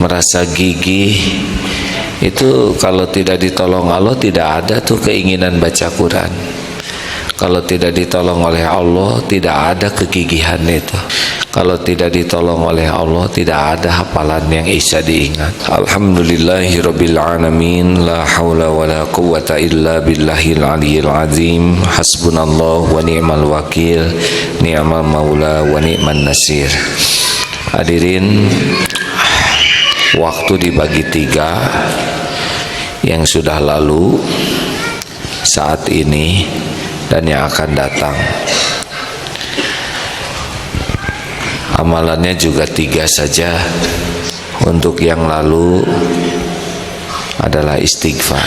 merasa gigih itu kalau tidak ditolong Allah tidak ada tuh keinginan baca Quran. Kalau tidak ditolong oleh Allah tidak ada kegigihan itu. Kalau tidak ditolong oleh Allah tidak ada hafalan yang bisa diingat. Alhamdulillahirabbil alamin, la haula wala quwwata illa billahil aliyyil azim. Hasbunallahu wa ni'mal wakil, ni'mal maula wa ni'man nasir. Hadirin, waktu dibagi 3 yang sudah lalu, saat ini, dan yang akan datang. Amalannya juga 3 saja. Untuk yang lalu adalah istighfar,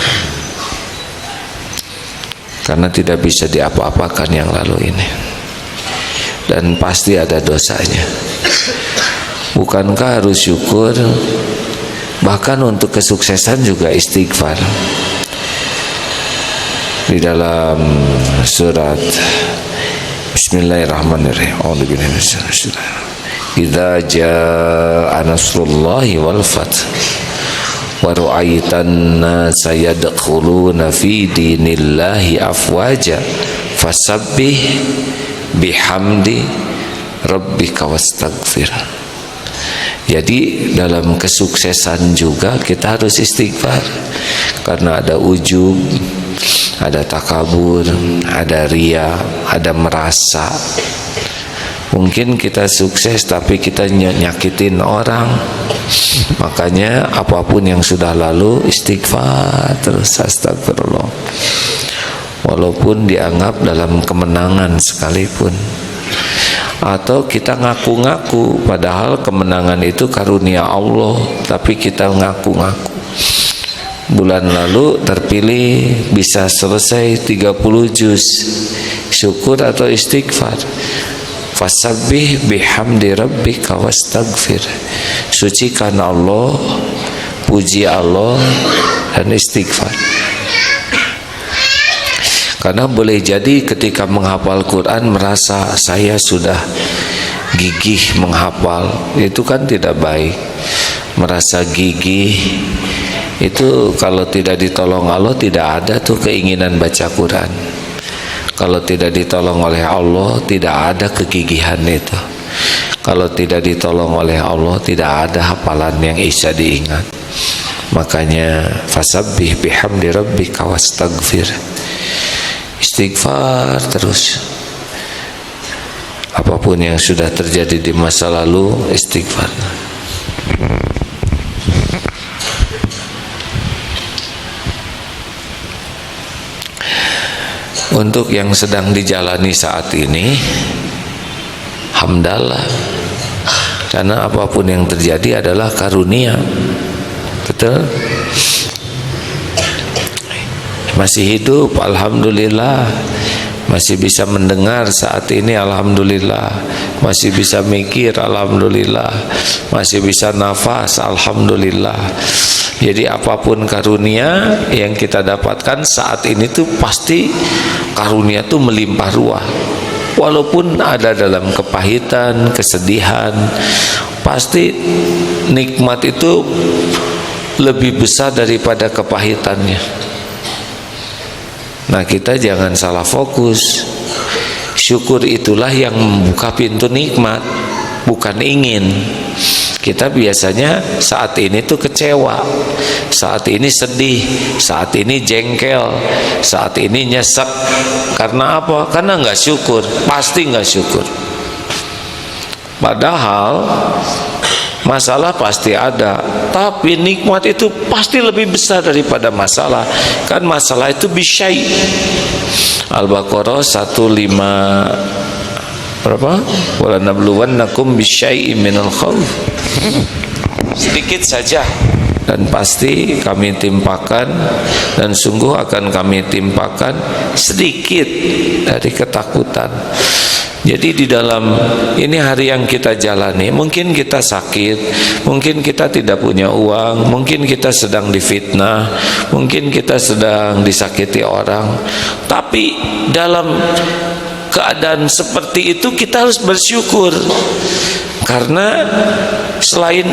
karena tidak bisa diapa-apakan yang lalu ini, dan pasti ada dosanya. Bukankah harus syukur? Bahkan untuk kesuksesan juga istighfar. Di dalam surat Bismillahirrahmanirrahim, idza jaa nasrullahi wal fath wa ra'aitan nasa yadkhuluna fi dinillahi afwaja fasabbih bihamdi rabbika wastaghfir. Jadi dalam kesuksesan juga kita harus istighfar, karena ada ujub, ada takabur, ada ria, ada merasa. Mungkin kita sukses tapi kita nyakitin orang. Makanya apapun yang sudah lalu istighfar terus, astagfirullah. Walaupun dianggap dalam kemenangan sekalipun. Atau kita ngaku-ngaku padahal kemenangan itu karunia Allah, tapi kita ngaku-ngaku. Bulan lalu terpilih bisa selesai 30 juz. Syukur atau istighfar? Fasabbih bihamdi rabbika wastaghfir. Sucikan Allah, puji Allah, dan istighfar. Karena boleh jadi ketika menghafal Quran merasa saya sudah gigih menghafal, itu kan tidak baik. Merasa gigih itu kalau tidak ditolong Allah tidak ada tuh keinginan baca Quran. Kalau tidak ditolong oleh Allah tidak ada kegigihan itu. Kalau tidak ditolong oleh Allah tidak ada hafalan yang bisa diingat. Makanya fasabbih bihamdi rabbika wastaghfir. Istighfar terus. Apapun yang sudah terjadi di masa lalu istighfar. Untuk yang sedang dijalani saat ini, hamdalah, karena apapun yang terjadi adalah karunia. Betul? Masih hidup, alhamdulillah. Masih bisa mendengar saat ini, alhamdulillah. Masih bisa mikir, alhamdulillah. Masih bisa nafas, alhamdulillah. Jadi apapun karunia yang kita dapatkan saat ini tuh pasti karunia tuh melimpah ruah. Walaupun ada dalam kepahitan, kesedihan, pasti nikmat itu lebih besar daripada kepahitannya. Nah, kita jangan salah fokus. Syukur itulah yang membuka pintu nikmat, bukan ingin. Kita biasanya saat ini tuh kecewa, saat ini sedih, saat ini jengkel, saat ini nyesek. Karena apa? Karena nggak syukur, pasti nggak syukur. Padahal masalah pasti ada, tapi nikmat itu pasti lebih besar daripada masalah. Kan masalah itu bisyai. Al-Baqarah 15 berapa? Wala nabluwannakum bisyai'im minal khauf. Sedikit saja, dan pasti kami timpakan, dan sungguh akan kami timpakan sedikit dari ketakutan. Jadi di dalam ini hari yang kita jalani, mungkin kita sakit, mungkin kita tidak punya uang, mungkin kita sedang difitnah, mungkin kita sedang disakiti orang, tapi dalam keadaan seperti itu kita harus bersyukur, karena selain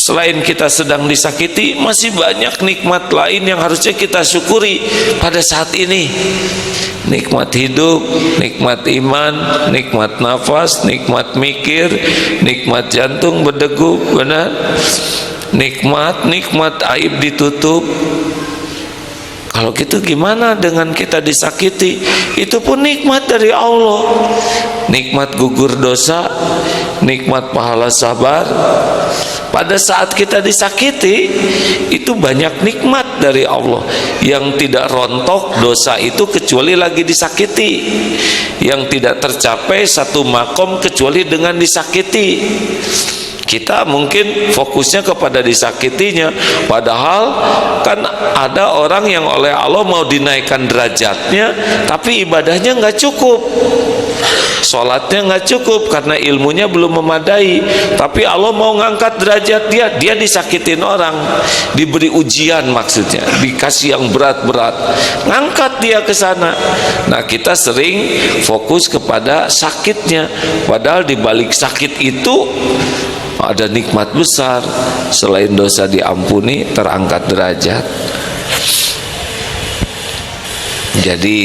Selain kita sedang disakiti, masih banyak nikmat lain yang harusnya kita syukuri pada saat ini. Nikmat hidup, nikmat iman, nikmat nafas, nikmat mikir, nikmat jantung berdegup, benar? Nikmat aib ditutup. Kalau gitu gimana dengan kita disakiti? Itu pun nikmat dari Allah. Nikmat gugur dosa, nikmat pahala sabar. Pada saat kita disakiti, itu banyak nikmat dari Allah. Yang tidak rontok dosa itu kecuali lagi disakiti. Yang tidak tercapai satu makom kecuali dengan disakiti. Kita mungkin fokusnya kepada disakitinya, padahal kan ada orang yang oleh Allah mau dinaikkan derajatnya, tapi ibadahnya nggak cukup, sholatnya nggak cukup karena ilmunya belum memadai, tapi Allah mau ngangkat derajat dia disakitin orang, diberi ujian, maksudnya dikasih yang berat-berat, ngangkat dia ke sana. Nah, kita sering fokus kepada sakitnya, padahal di balik sakit itu ada nikmat besar. Selain dosa diampuni, terangkat derajat. Jadi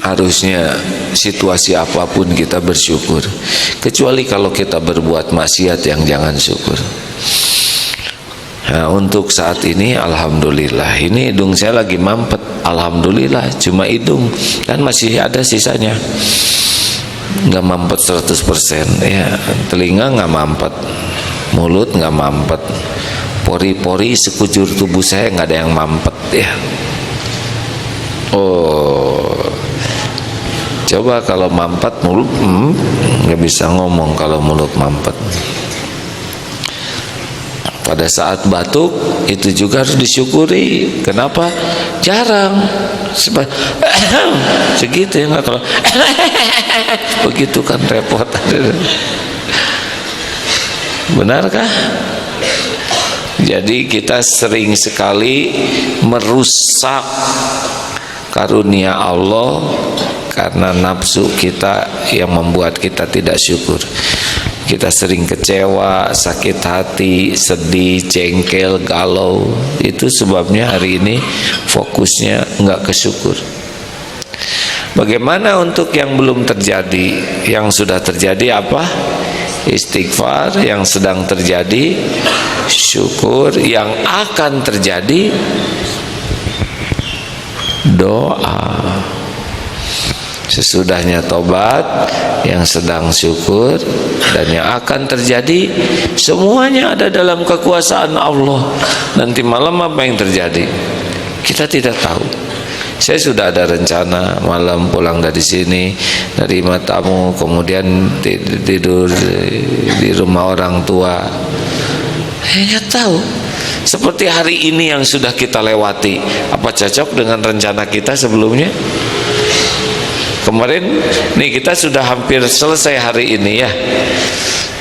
harusnya situasi apapun kita bersyukur, kecuali kalau kita berbuat maksiat yang jangan syukur. Nah, untuk saat ini alhamdulillah, ini hidung saya lagi mampet, alhamdulillah, cuma hidung, kan masih ada sisanya, nggak mampet 100%. Ya, telinga nggak mampet, mulut nggak mampet, pori-pori sekujur tubuh saya nggak ada yang mampet ya. Oh, coba kalau mampet mulut, nggak bisa ngomong kalau mulut mampet. Pada saat batuk itu juga harus disyukuri. Kenapa? Jarang segitu ya, nggak, kalau begitu kan repot. Benarkah? Jadi kita sering sekali merusak karunia Allah karena nafsu kita yang membuat kita tidak syukur. Kita sering kecewa, sakit hati, sedih, jengkel, galau. Itu sebabnya hari ini fokusnya nggak ke syukur. Bagaimana untuk yang belum terjadi? Yang sudah terjadi apa? Istighfar. Yang sedang terjadi syukur. Yang akan terjadi doa. Sesudahnya tobat, yang sedang syukur, dan yang akan terjadi, semuanya ada dalam kekuasaan Allah. Nanti malam apa yang terjadi? Kita tidak tahu. Saya sudah ada rencana malam pulang dari sini, dari matamu, kemudian tidur di rumah orang tua. Saya nggak tahu. Seperti hari ini yang sudah kita lewati, apa cocok dengan rencana kita sebelumnya? Kemarin nih kita sudah hampir selesai hari ini ya.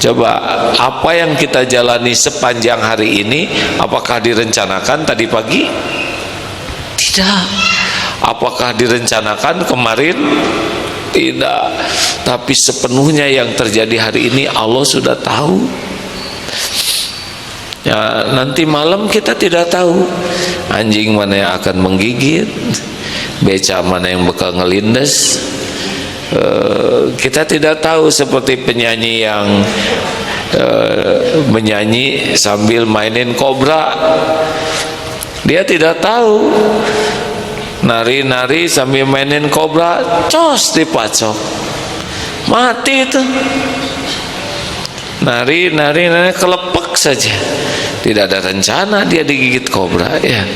Coba apa yang kita jalani sepanjang hari ini, apakah direncanakan tadi pagi? Tidak. Apakah direncanakan kemarin? Tidak. Tapi sepenuhnya yang terjadi hari ini Allah sudah tahu. Ya, nanti malam kita tidak tahu anjing mana yang akan menggigit, beca mana yang bakal ngelindes. Kita tidak tahu, seperti penyanyi yang menyanyi sambil mainin kobra. Dia tidak tahu, nari-nari sambil mainin kobra, cos dipacok, mati itu. Nari-nari kelepek saja, tidak ada rencana dia digigit kobra ya.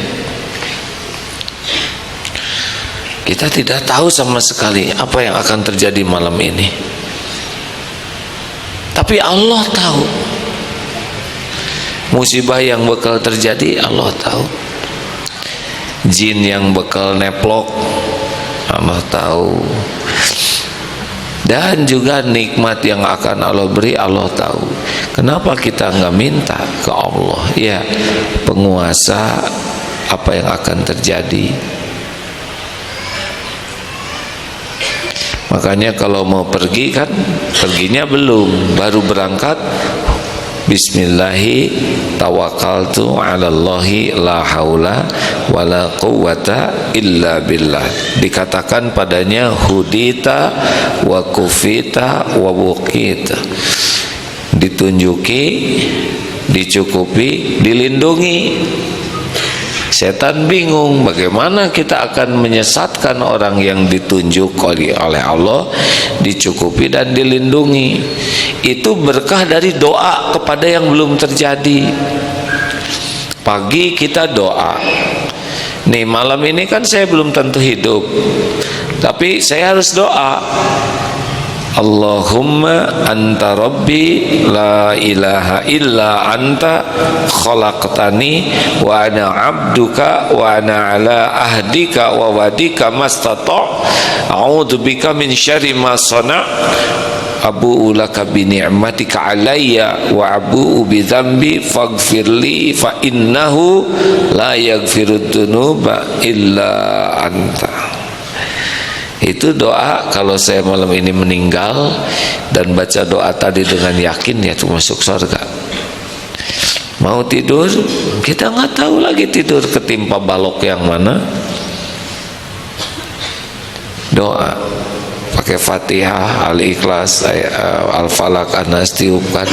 Kita tidak tahu sama sekali apa yang akan terjadi malam ini. Tapi Allah tahu. Musibah yang bakal terjadi Allah tahu. Jin yang bakal neplok Allah tahu. Dan juga nikmat yang akan Allah beri Allah tahu. Kenapa kita nggak minta ke Allah? Ya, penguasa apa yang akan terjadi. Makanya kalau mau pergi kan, perginya belum, baru berangkat Bismillahi tawakkaltu 'alallahi la haula wala quwwata illa billah. Dikatakan padanya hudita wa kufita wa wuqita. Ditunjuki, dicukupi, dilindungi. Setan bingung bagaimana kita akan menyesatkan orang yang ditunjuk oleh Allah, dicukupi dan dilindungi. Itu berkah dari doa kepada yang belum terjadi. Pagi kita doa. Nih malam ini kan saya belum tentu hidup, tapi saya harus doa. Allahumma anta rabbi la ilaha illa anta khalaqtani wa ana abduka wa ana ala ahdika wa wadika mastata' a'udzu bika min syarri ma sana' abu'u laka bi ni'matika alayya wa abu'u bi dzambi faghfirli fa innahu la yaghfirud dzunuba illa anta. Itu doa kalau saya malam ini meninggal dan baca doa tadi dengan yakin, ya itu masuk surga. Mau tidur, kita nggak tahu lagi tidur ketimpa balok yang mana. Doa pakai Fatihah, Al-Ikhlas, Al-Falaq, An-Nas tiupkan.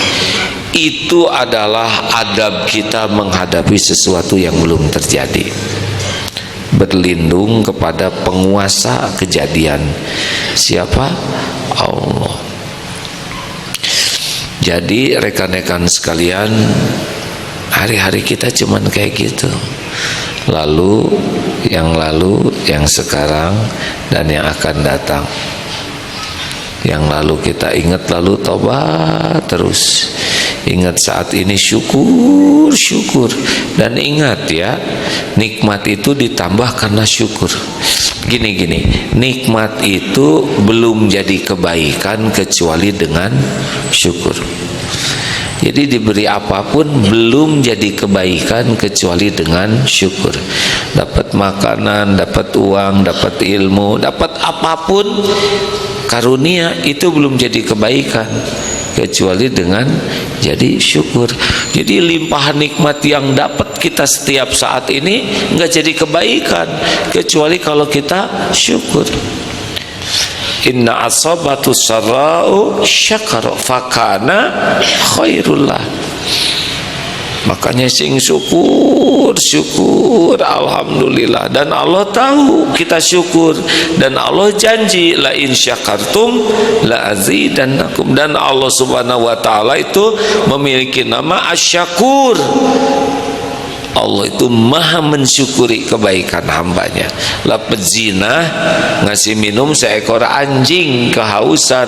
Itu adalah adab kita menghadapi sesuatu yang belum terjadi. Berlindung kepada penguasa kejadian. Siapa? Allah. Jadi rekan-rekan sekalian, hari-hari kita cuman kayak gitu. Lalu, yang sekarang, dan yang akan datang. Yang lalu kita ingat, lalu tobat terus. Ingat saat ini, syukur. Dan ingat ya, nikmat itu ditambah karena syukur. Gini, nikmat itu belum jadi kebaikan kecuali dengan syukur. Jadi diberi apapun belum jadi kebaikan kecuali dengan syukur. Dapat makanan, dapat uang, dapat ilmu, dapat apapun karunia, itu belum jadi kebaikan kecuali dengan jadi syukur. Jadi limpahan nikmat yang dapat kita setiap saat ini nggak jadi kebaikan kecuali kalau kita syukur. Inna asabatu sarra'u syakara fakana khairullah. Makanya sing syukur, alhamdulillah. Dan Allah tahu kita syukur, dan Allah janji la in syakartum la azidannakum. Dan Allah Subhanahu wa taala itu memiliki nama Asy-Syakur. Allah itu maha mensyukuri kebaikan hambanya. Lapet zina, ngasih minum seekor anjing kehausan.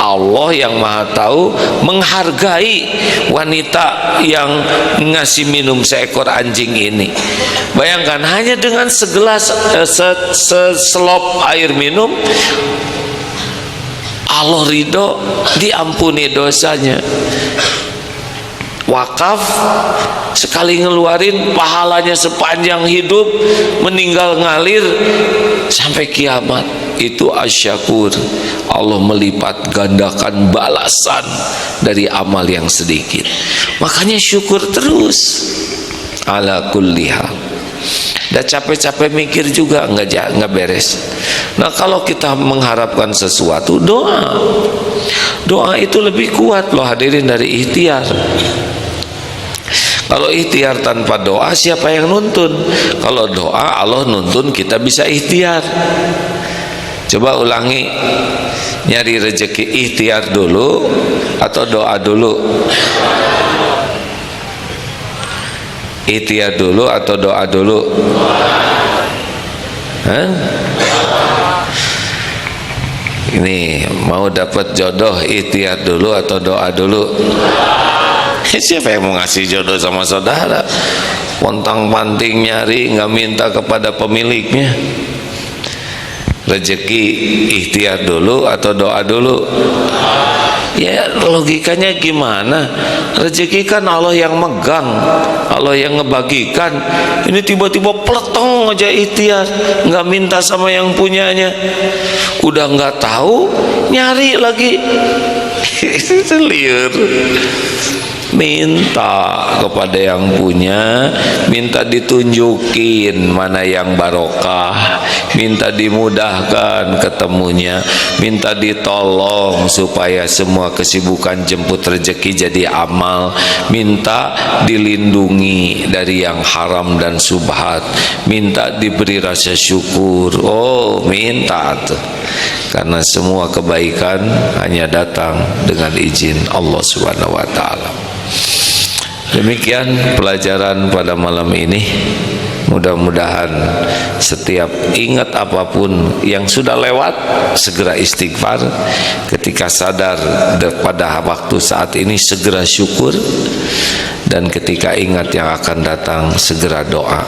Allah yang maha tahu menghargai wanita yang ngasih minum seekor anjing ini. Bayangkan hanya dengan segelas seselop air minum, Allah ridho, diampuni dosanya. Wakaf, sekali ngeluarin pahalanya sepanjang hidup, meninggal ngalir sampai kiamat. Itu Asy-Syakur. Allah melipat gandakan balasan dari amal yang sedikit. Makanya syukur terus ala kulli hal. Udah capek-capek mikir juga nggak beres. Nah, kalau kita mengharapkan sesuatu, doa itu lebih kuat loh hadirin dari ikhtiar. Kalau ikhtiar tanpa doa, siapa yang nuntun? Kalau doa, Allah nuntun, kita bisa ikhtiar. Coba ulangi, nyari rezeki ikhtiar dulu atau doa dulu? Ikhtiar dulu atau doa dulu? Hah? Ini mau dapat jodoh, ikhtiar dulu atau doa dulu? Siapa yang mau ngasih jodoh sama saudara? Pontang-panting nyari, nggak minta kepada pemiliknya. Rezeki ikhtiar dulu atau doa dulu? Ya logikanya gimana? Rezeki kan Allah yang megang, Allah yang ngebagikan. Ini tiba-tiba pletong aja ikhtiar, nggak minta sama yang punyanya. Udah nggak tahu, nyari lagi. Liar. minta kepada yang punya, minta ditunjukin mana yang barokah, minta dimudahkan ketemunya, minta ditolong supaya semua kesibukan jemput rezeki jadi amal, minta dilindungi dari yang haram dan subhat, minta diberi rasa syukur. Oh, minta tuh, karena semua kebaikan hanya datang dengan izin Allah Subhanahu wa taala. Demikian pelajaran pada malam ini. Mudah-mudahan setiap ingat apapun yang sudah lewat segera istighfar, ketika sadar pada waktu saat ini segera syukur, dan ketika ingat yang akan datang segera doa.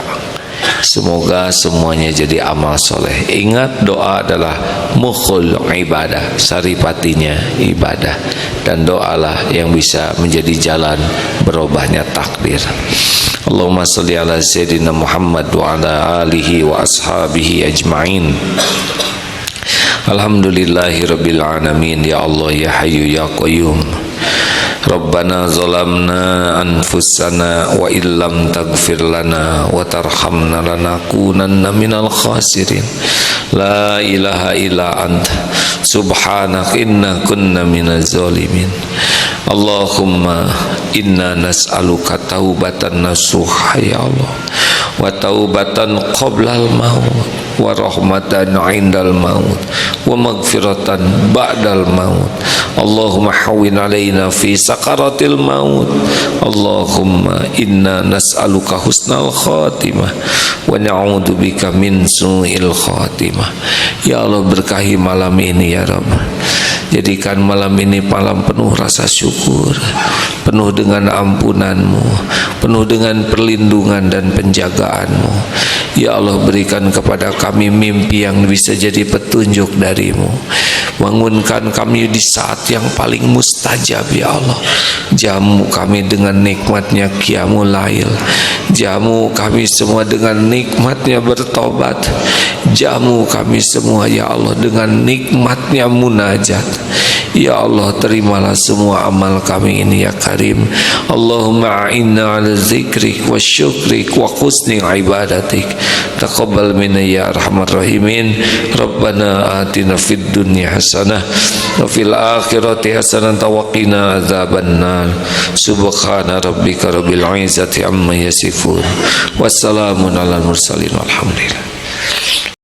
Semoga semuanya jadi amal soleh. Ingat, doa adalah mukhul ibadah, saripatinya ibadah, dan doalah yang bisa menjadi jalan berubahnya takdir. Allahumma salli ala Sayyidina Muhammad wa ala alihi wa ashabihi ajma'in. Alhamdulillahi rabbil alamin. Ya Allah, ya Hayyu ya Qayyum. Rabbana zalamna anfusana wa illam taghfir lana wa tarhamna lanakunanna minal khasirin. La ilaha illa anta subhanaka inna kunna minaz zalimin. Allahumma inna nas'aluka taubatan nasuha ya Allah, wa taubatan qoblal maut, wa rahmatan indal maut, wa maghfiratan ba'dal maut. Allahumma hawwin alaina fi sakaratil maut. Allahumma inna nas'aluka husnal khatimah wa na'udzubika min su'il khatimah. Ya Allah, berkahi malam ini ya Rabb. Jadikan malam ini malam penuh rasa syukur, penuh dengan ampunan-Mu, penuh dengan perlindungan dan penjagaan-Mu. Ya Allah, berikan kepada kami mimpi yang bisa jadi petunjuk dari-Mu. Bangunkan kami di saat yang paling mustajab ya Allah. Jamu kami dengan nikmatnya qiyamul lail. Jamu kami semua dengan nikmatnya bertobat. Jamu kami semua ya Allah dengan nikmatnya munajat. Ya Allah, terimalah semua amal kami ini ya Karim. Allahumma a'inna ala zikrik wa syukrik wa husni ibadatik. Taqabbal minna ya arhamar rahimin. Rabbana atina fid dunya hasanah wa fil akhirati hasanah wa qina adzabannar. Subhana rabbika rabbil izzati amma yasifun. Wassalamun alal mursalin walhamdulillah.